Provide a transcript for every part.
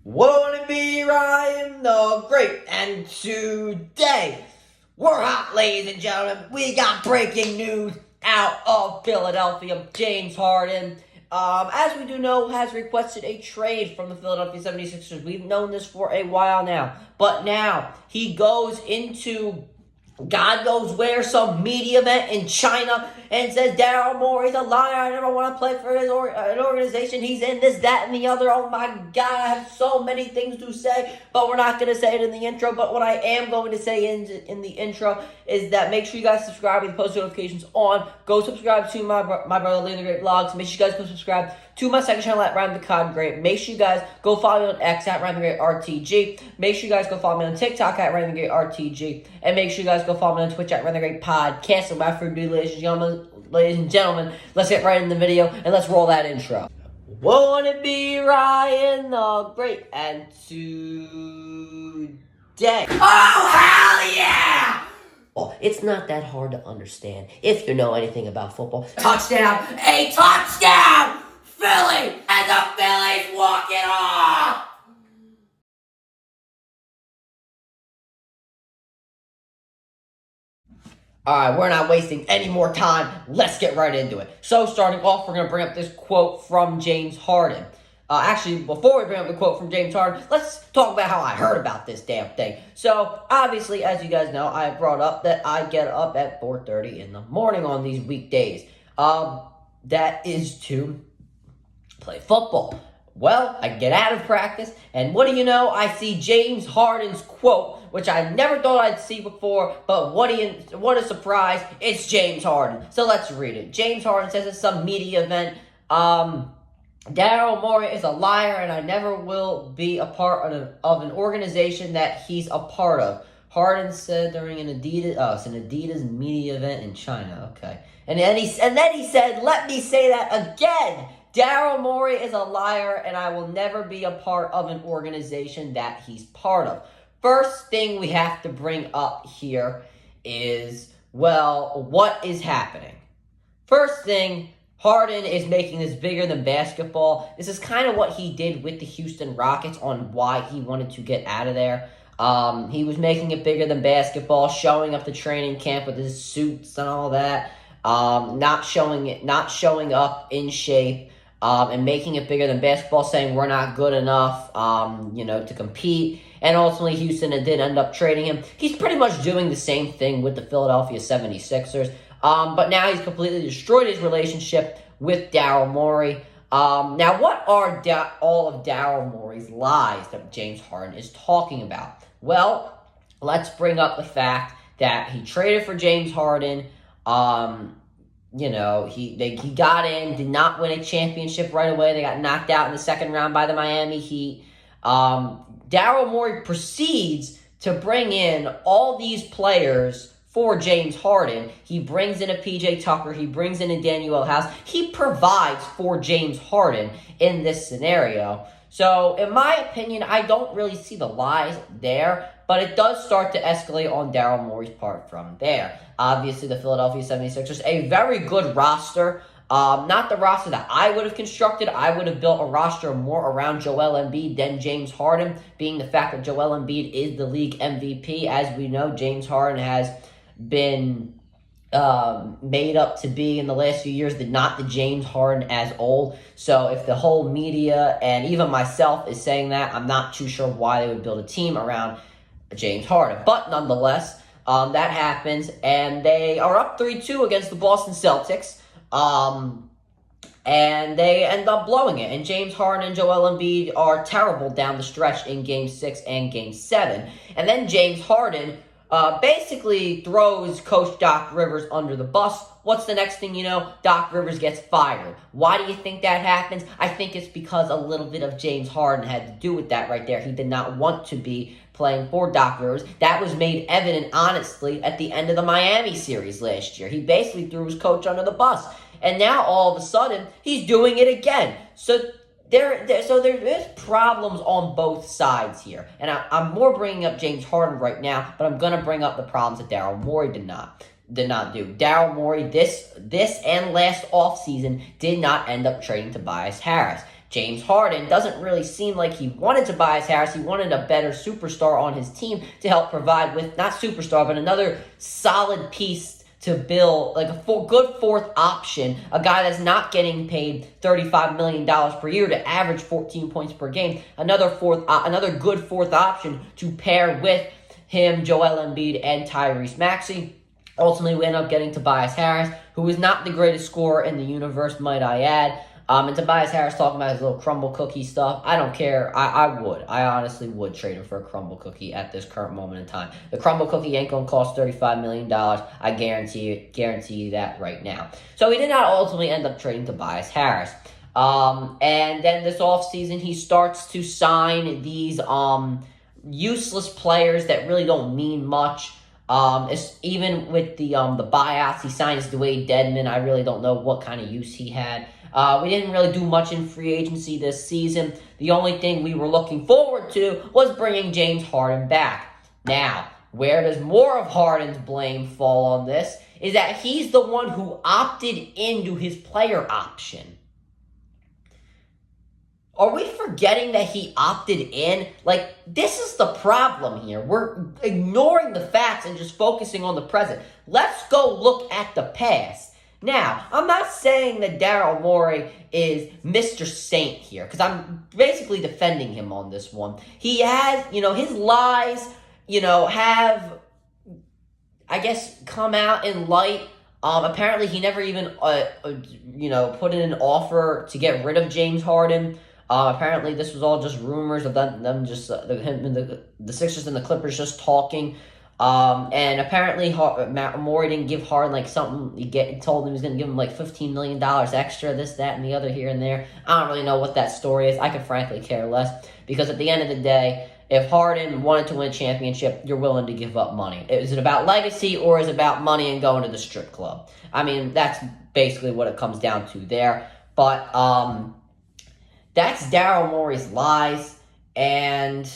Won't it be Ryan the Great? And today, we're hot, ladies and gentlemen. We got breaking news out of Philadelphia. James Harden, as we do know, has requested a trade from the Philadelphia 76ers. We've known this for a while now. But now, he goes into God knows where, some media event in China, and says Daryl Morey's a liar. I never want to play for an organization. He's in this, that, and the other. Oh my God, I have so many things to say, but we're not going to say it in the intro. But what I am going to say in the intro is that make sure you guys subscribe with post notifications on. Go subscribe to my brother Leon the Great Vlogs. Make sure you guys go subscribe to my second channel at Ryan the Cod Great. Make sure you guys go follow me on X at Ryan the Great RTG. Make sure you guys go follow me on TikTok at Ryan the Great RTG. And make sure you guys go follow me on Twitch at Ryan the Great Podcast. And without further ado, ladies and gentlemen, let's get right in the video and let's roll that intro. Won't it be Ryan the Great? And today, oh hell yeah! Well, it's not that hard to understand if you know anything about football. Touchdown! A touchdown! Philly! And the Phillies walk it off! Alright, we're not wasting any more time. Let's get right into it. So, starting off, we're going to bring up this quote from James Harden. Actually, before we bring up the quote from James Harden, let's talk about how I heard about this damn thing. So, obviously, as you guys know, I brought up that I get up at 4:30 in the morning on these weekdays. That is to play football. Well, I get out of practice, and what do you know? I see James Harden's quote, which I never thought I'd see before, but what a surprise, it's James Harden. So let's read it. James Harden says at some media event, Daryl Morey is a liar, and I never will be a part of an organization that he's a part of. Harden said during an Adidas media event in China. Okay. And then he said, let me say that again. Daryl Morey is a liar, and I will never be a part of an organization that he's part of. First thing we have to bring up here is, well, what is happening? First thing, Harden is making this bigger than basketball. This is kind of what he did with the Houston Rockets on why he wanted to get out of there. He was making it bigger than basketball, showing up to training camp with his suits and all that, not showing up in shape. And making it bigger than basketball, saying we're not good enough, to compete. And ultimately, Houston did end up trading him. He's pretty much doing the same thing with the Philadelphia 76ers. But now he's completely destroyed his relationship with Daryl Morey. Now, what are all of Daryl Morey's lies that James Harden is talking about? Well, let's bring up the fact that he traded for James Harden. He got in, did not win a championship right away. They got knocked out in the second round by the Miami Heat. Daryl Morey proceeds to bring in all these players for James Harden. He brings in a PJ Tucker. He brings in a Daniel House. He provides for James Harden in this scenario. So, in my opinion, I don't really see the lies there, but it does start to escalate on Daryl Morey's part from there. Obviously, the Philadelphia 76ers, a very good roster. Not the roster that I would have constructed. I would have built a roster more around Joel Embiid than James Harden, being the fact that Joel Embiid is the league MVP. As we know, James Harden has been made up to be in the last few years not the James Harden as old. So if the whole media and even myself is saying that, I'm not too sure why they would build a team around James Harden. But nonetheless, that happens, and they are up 3-2 against the Boston Celtics, and they end up blowing it. And James Harden and Joel Embiid are terrible down the stretch in Game 6 and Game 7. And then James Harden basically throws Coach Doc Rivers under the bus. What's the next thing you know? Doc Rivers gets fired. Why do you think that happens? I think it's because a little bit of James Harden had to do with that right there. He did not want to be playing for Doc Rivers. That was made evident, honestly, at the end of the Miami series last year. He basically threw his coach under the bus. And now, all of a sudden, he's doing it again. So there's problems on both sides here. And I'm more bringing up James Harden right now, but I'm going to bring up the problems that Daryl Morey did not do. Daryl Morey, this and last offseason, did not end up trading Tobias Harris. James Harden doesn't really seem like he wanted Tobias Harris. He wanted a better superstar on his team to help provide with, not superstar, but another solid piece to build, like a good fourth option, a guy that's not getting paid $35 million per year to average 14 points per game. Another good fourth option to pair with him, Joel Embiid, and Tyrese Maxey. Ultimately, we end up getting Tobias Harris, who is not the greatest scorer in the universe, might I add. And Tobias Harris talking about his little crumble cookie stuff. I don't care. I honestly would trade him for a crumble cookie at this current moment in time. The crumble cookie ain't going to cost $35 million. I guarantee you that right now. So he did not ultimately end up trading Tobias Harris. And then this offseason, he starts to sign these useless players that really don't mean much. Even with the buyouts, he signs Dwayne Dedmon. I really don't know what kind of use he had. We didn't really do much in free agency this season. The only thing we were looking forward to was bringing James Harden back. Now, where does more of Harden's blame fall on this is that he's the one who opted into his player option. Are we forgetting that he opted in? Like, this is the problem here. We're ignoring the facts and just focusing on the present. Let's go look at the past. Now, I'm not saying that Daryl Morey is Mr. Saint here, because I'm basically defending him on this one. He has, his lies, have, I guess, come out in light. Apparently, he never even, put in an offer to get rid of James Harden. Apparently, this was all just rumors of them just, him and the Sixers and the Clippers just talking. And apparently Morey didn't give Harden like something. He told him he was going to give him like $15 million extra, this, that, and the other here and there. I don't really know what that story is. I could frankly care less, because at the end of the day, if Harden wanted to win a championship, you're willing to give up money. Is it about legacy, or is it about money and going to the strip club? I mean, that's basically what it comes down to there. But that's Daryl Morey's lies. And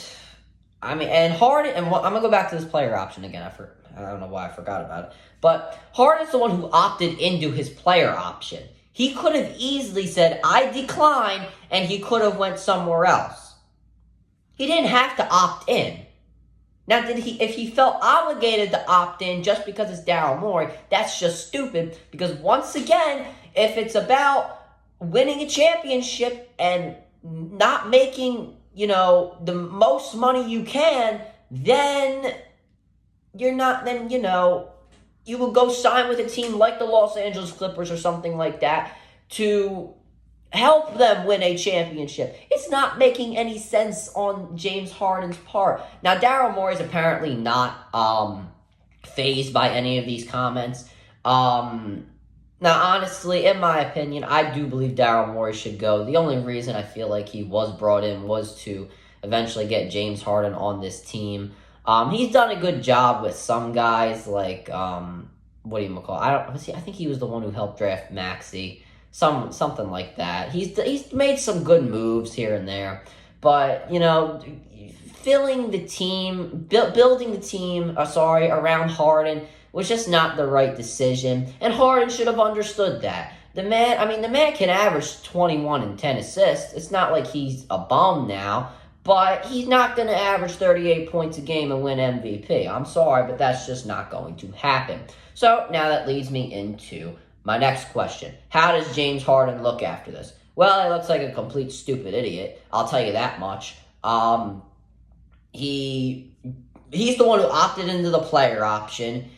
Harden, and I'm going to go back to this player option again. I don't know why I forgot about it. But Harden's the one who opted into his player option. He could have easily said, I decline, and he could have went somewhere else. He didn't have to opt in. Now, if he felt obligated to opt in just because it's Daryl Morey, that's just stupid. Because once again, if it's about winning a championship and not making the most money you can, then you will go sign with a team like the Los Angeles Clippers or something like that to help them win a championship. It's not making any sense on James Harden's part. Now, Daryl Morey is apparently not fazed by any of these comments. Now, honestly, in my opinion, I do believe Daryl Morey should go. The only reason I feel like he was brought in was to eventually get James Harden on this team. He's done a good job with some guys, like, I think he was the one who helped draft Maxey. Something like that. He's made some good moves here and there. But, building the team around Harden was just not the right decision, and Harden should have understood that. The man can average 21 and 10 assists. It's not like he's a bum now, but he's not going to average 38 points a game and win MVP. I'm sorry, but that's just not going to happen. So now that leads me into my next question. How does James Harden look after this? Well, he looks like a complete stupid idiot. I'll tell you that much. He's the one who opted into the player option.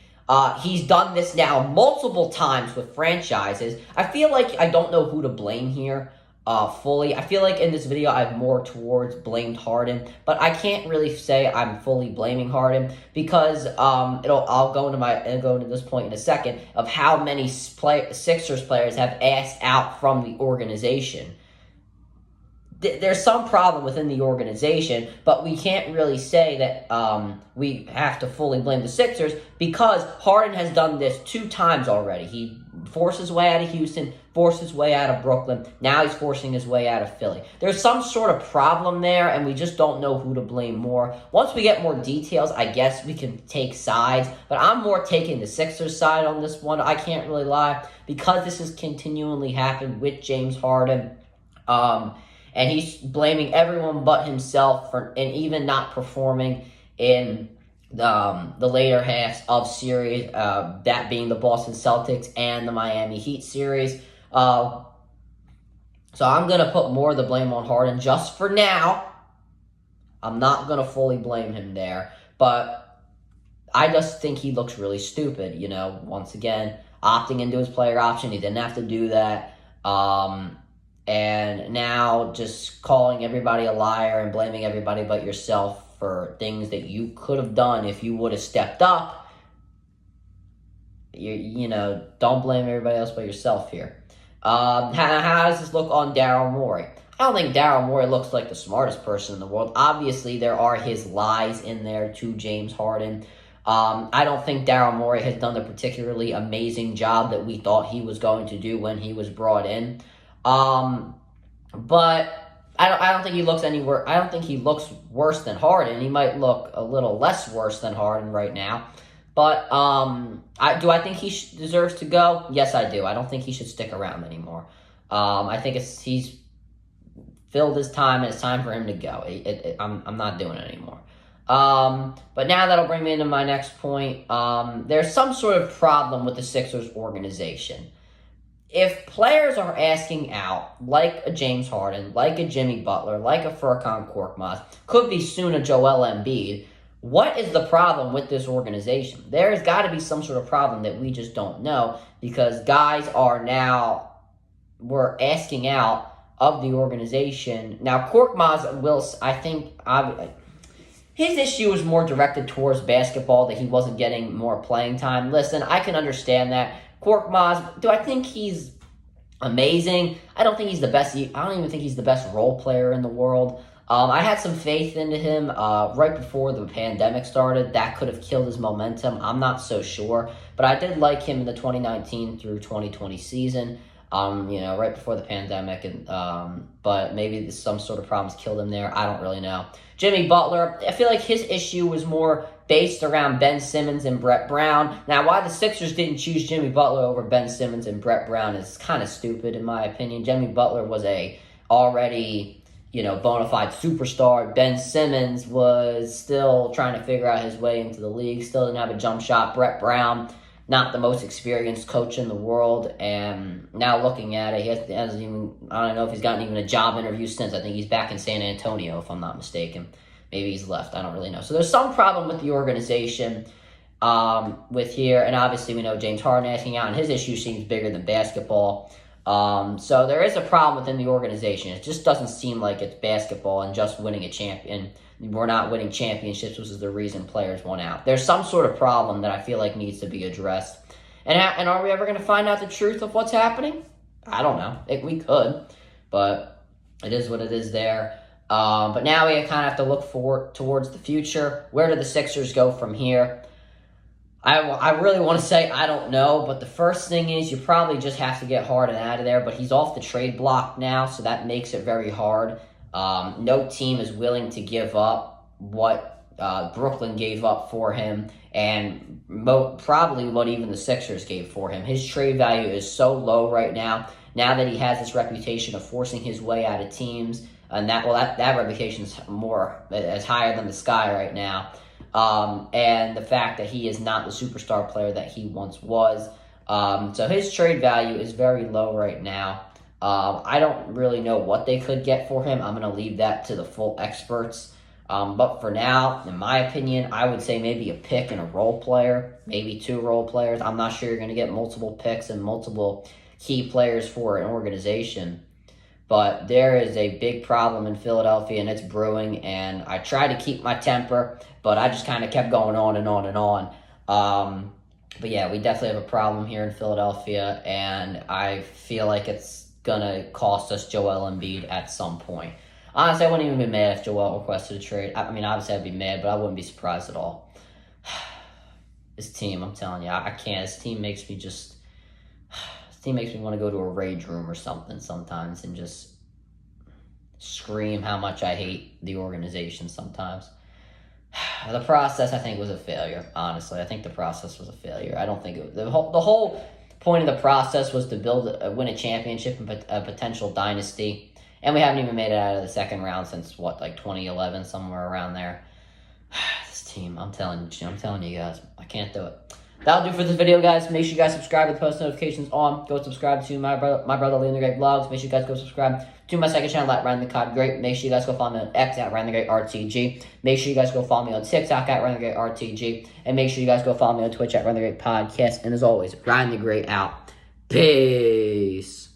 He's done this now multiple times with franchises. I feel like I don't know who to blame here fully. I feel like in this video I've more towards blamed Harden, but I can't really say I'm fully blaming Harden because I'll go into this point in a second of how many Sixers players have asked out from the organization. There's some problem within the organization, but we can't really say that we have to fully blame the Sixers because Harden has done this 2 times already. He forced his way out of Houston, forced his way out of Brooklyn. Now he's forcing his way out of Philly. There's some sort of problem there, and we just don't know who to blame more. Once we get more details, I guess we can take sides, but I'm more taking the Sixers side on this one. I can't really lie because this has continually happened with James Harden. and he's blaming everyone but himself for, and even not performing in the later halves of series, that being the Boston Celtics and the Miami Heat series. So I'm going to put more of the blame on Harden just for now. I'm not going to fully blame him there, but I just think he looks really stupid, once again, opting into his player option. He didn't have to do that. And now just calling everybody a liar and blaming everybody but yourself for things that you could have done if you would have stepped up. Don't blame everybody else but yourself here. How does this look on Daryl Morey? I don't think Daryl Morey looks like the smartest person in the world. Obviously, there are his lies in there to James Harden. I don't think Daryl Morey has done the particularly amazing job that we thought he was going to do when he was brought in. But I don't think he looks anywhere. I don't think he looks worse than Harden. He might look a little less worse than Harden right now. But do I think he deserves to go? Yes, I do. I don't think he should stick around anymore. I think he's filled his time, and it's time for him to go. I'm not doing it anymore. But now that'll bring me into my next point. There's some sort of problem with the Sixers organization. If players are asking out, like a James Harden, like a Jimmy Butler, like a Furkan Korkmaz, could be soon a Joel Embiid, what is the problem with this organization? There's got to be some sort of problem that we just don't know, because guys we're asking out of the organization. Now, Korkmaz I think his issue is more directed towards basketball, that he wasn't getting more playing time. Listen, I can understand that. Korkmaz, do I think he's amazing? I don't think he's the best. I don't even think he's the best role player in the world. I had some faith into him right before the pandemic started. That could have killed his momentum. I'm not so sure. But I did like him in the 2019 through 2020 season, right before the pandemic. But maybe some sort of problems killed him there. I don't really know. Jimmy Butler, I feel like his issue was more based around Ben Simmons and Brett Brown. Now, why the Sixers didn't choose Jimmy Butler over Ben Simmons and Brett Brown is kind of stupid, in my opinion. Jimmy Butler was already bona fide superstar. Ben Simmons was still trying to figure out his way into the league, still didn't have a jump shot. Brett Brown, not the most experienced coach in the world, and now looking at it, I don't know if he's gotten even a job interview since. I think he's back in San Antonio, if I'm not mistaken. Maybe he's left. I don't really know. So there's some problem with the organization with here, and obviously we know James Harden asking out, and his issue seems bigger than basketball. So there is a problem within the organization. It just doesn't seem like it's basketball and just winning a champion. We're not winning championships, which is the reason players want out. There's some sort of problem that I feel like needs to be addressed. And are we ever going to find out the truth of what's happening? I don't know. We could, but it is what it is there. But now we kind of have to look towards the future. Where do the Sixers go from here? I really want to say I don't know, but the first thing is you probably just have to get Harden out of there, but he's off the trade block now, so that makes it very hard. No team is willing to give up what Brooklyn gave up for him, and probably what even the Sixers gave for him. His trade value is so low right now that he has this reputation of forcing his way out of teams, and that reputation is higher than the sky right now. And the fact that he is not the superstar player that he once was. So his trade value is very low right now. I don't really know what they could get for him. I'm going to leave that to the full experts. But for now, in my opinion, I would say maybe a pick and a role player, maybe 2 role players. I'm not sure you're going to get multiple picks and multiple key players for an organization. But there is a big problem in Philadelphia, and it's brewing, and I try to keep my temper, but I just kind of kept going on and on and on. But yeah, we definitely have a problem here in Philadelphia, and I feel like it's going to cost us Joel Embiid at some point. Honestly, I wouldn't even be mad if Joel requested a trade. I mean, obviously I'd be mad, but I wouldn't be surprised at all. This team, I'm telling you, I can't. This team makes me want to go to a rage room or something sometimes and just scream how much I hate the organization sometimes. The process, I think, was a failure, honestly. I think the process was a failure. I don't think the whole point of the process was to win a championship and a potential dynasty. And we haven't even made it out of the second round since, what, like 2011, somewhere around there. This team, I'm telling you guys, I can't do it. That'll do for this video, guys. Make sure you guys subscribe with post notifications on. Go subscribe to my brother Liam the Great Vlogs. Make sure you guys go subscribe to my second channel at Ryan the Cod Great. Make sure you guys go follow me on X at Ryan the Great RTG. Make sure you guys go follow me on TikTok at Ryan the Great RTG. And make sure you guys go follow me on Twitch at Ryan the Great Podcast. And as always, Ryan the Great out. Peace.